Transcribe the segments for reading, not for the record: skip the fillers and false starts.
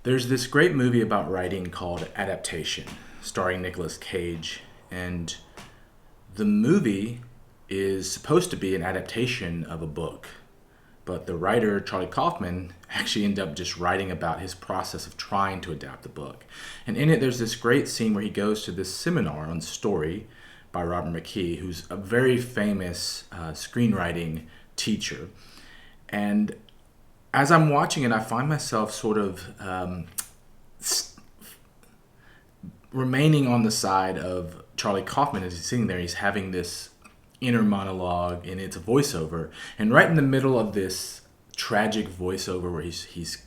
There's this great movie about writing called Adaptation, starring Nicolas Cage, and the movie is supposed to be an adaptation of a book. But the writer, Charlie Kaufman, actually ended up just writing about his process of trying to adapt the book. And in it, there's this great scene where he goes to this seminar on story by Robert McKee, who's a very famous screenwriting teacher. And as I'm watching it, I find myself sort of remaining on the side of Charlie Kaufman as he's sitting there. He's having this inner monologue, and it's a voiceover. And right in the middle of this tragic voiceover, where he's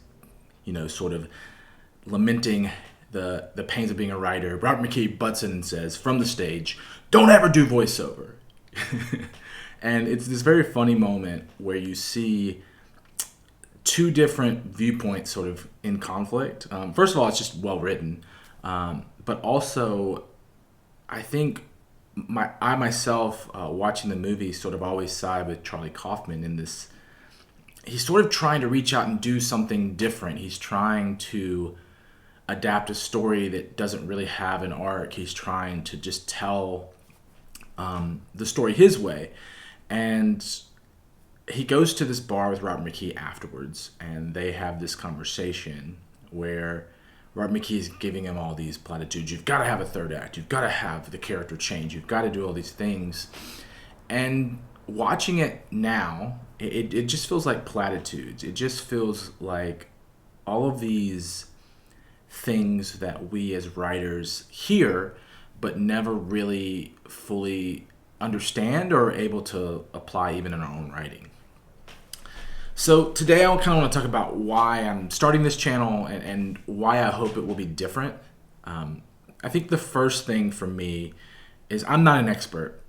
sort of lamenting the pains of being a writer, Robert McKee butts in and says from the stage, "Don't ever do voiceover." And it's this very funny moment where you see two different viewpoints sort of in conflict. First of all, it's just well written, but also I think I myself, watching the movie, sort of always side with Charlie Kaufman in this. He's sort of trying to reach out and do something different. He's trying to adapt a story that doesn't really have an arc. He's trying to just tell the story his way. And he goes to this bar with Robert McKee afterwards, and they have this conversation where Robert McKee is giving him all these platitudes. You've got to have a third act. You've got to have the character change. You've got to do all these things. And watching it now, it just feels like platitudes. It just feels like all of these things that we as writers hear but never really fully understand or are able to apply even in our own writing. So today I kind of want to talk about why I'm starting this channel and why I hope it will be different. I think the first thing for me is I'm not an expert.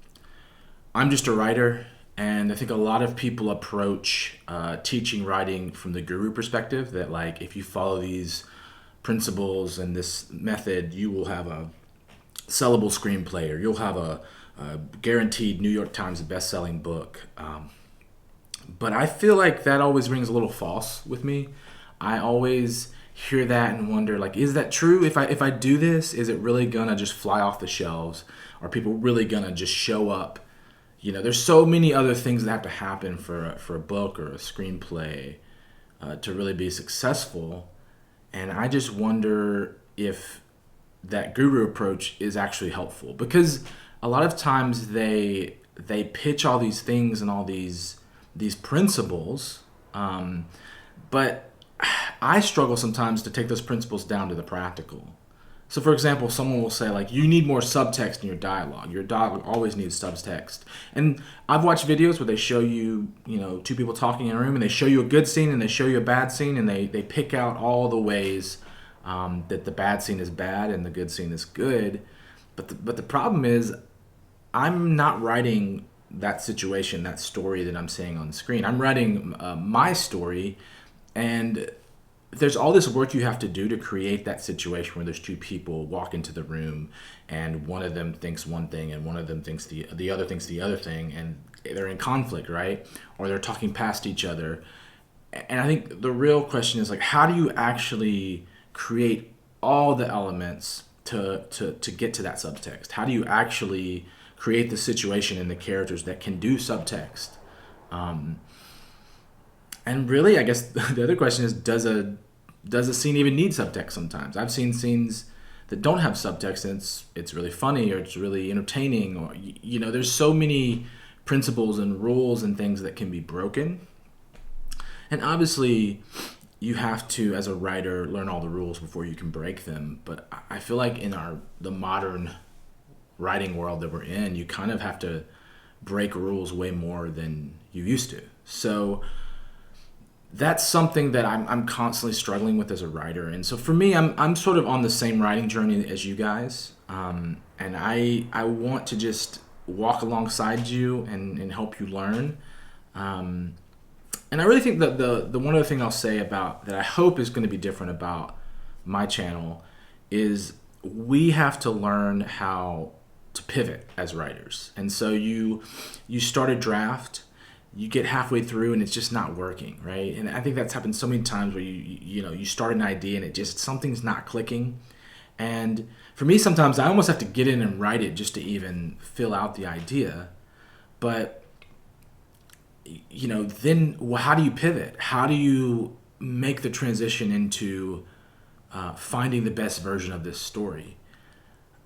I'm just a writer, and I think a lot of people approach teaching writing from the guru perspective, that like if you follow these principles and this method, you will have a sellable screenplay, or you'll have a guaranteed New York Times best-selling book. But I feel like that always rings a little false with me. I always hear that and wonder, like, is that true? If I do this, is it really gonna just fly off the shelves? Are people really gonna just show up? There's so many other things that have to happen for a book or a screenplay to really be successful. And I just wonder if that guru approach is actually helpful, because a lot of times they pitch all these things and all these principles, but I struggle sometimes to take those principles down to the practical. So for example, someone will say, like, you need more subtext in your dialogue. Your dialogue always needs subtext. And I've watched videos where they show you, two people talking in a room, and they show you a good scene and they show you a bad scene, and they pick out all the ways that the bad scene is bad and the good scene is good. But the problem is, I'm not writing that situation, that story that I'm seeing on the screen. I'm writing my story, and there's all this work you have to do to create that situation where there's two people walk into the room, and one of them thinks one thing and one of them thinks the other thinks the other thing, and they're in conflict, right? Or they're talking past each other. And I think the real question is, like, how do you actually create all the elements to get to that subtext? How do you actually create the situation and the characters that can do subtext? And really, I guess the other question is, does a scene even need subtext sometimes? I've seen scenes that don't have subtext, and it's really funny, or it's really entertaining, or there's so many principles and rules and things that can be broken. And obviously, you have to, as a writer, learn all the rules before you can break them. But I feel like in the modern writing world that we're in, you kind of have to break rules way more than you used to. So that's something that I'm constantly struggling with as a writer. And so for me, I'm sort of on the same writing journey as you guys, and I want to just walk alongside you and help you learn. And I really think that the one other thing I'll say about that I hope is going to be different about my channel is we have to learn how to pivot as writers. And so you start a draft, you get halfway through and it's just not working, right? And I think that's happened so many times where you start an idea and it just something's not clicking. And for me, sometimes I almost have to get in and write it just to even fill out the idea. But then how do you pivot? How do you make the transition into finding the best version of this story?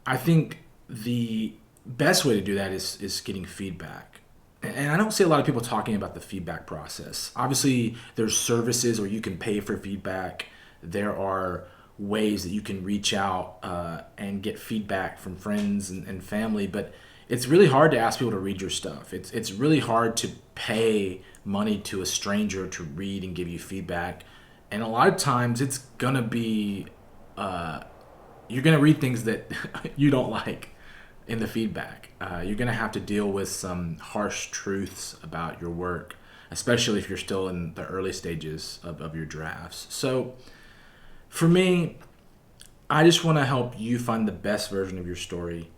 I think the best way to do that is getting feedback. And I don't see a lot of people talking about the feedback process. Obviously, there's services where you can pay for feedback. There are ways that you can reach out and get feedback from friends and family, but it's really hard to ask people to read your stuff. It's really hard to pay money to a stranger to read and give you feedback. And a lot of times it's gonna be you're gonna read things that you don't like in the feedback. You're gonna have to deal with some harsh truths about your work, especially if you're still in the early stages of your drafts. So for me, I just want to help you find the best version of your story.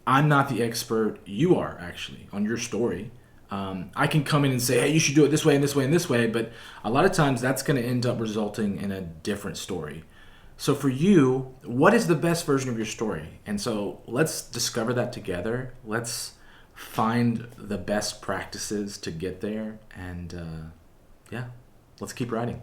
I'm not the expert. You are actually on your story. I can come in and say, hey, you should do it this way and this way and this way, but a lot of times that's going to end up resulting in a different story. So for you, what is the best version of your story? And so let's discover that together. Let's find the best practices to get there. And yeah, let's keep writing.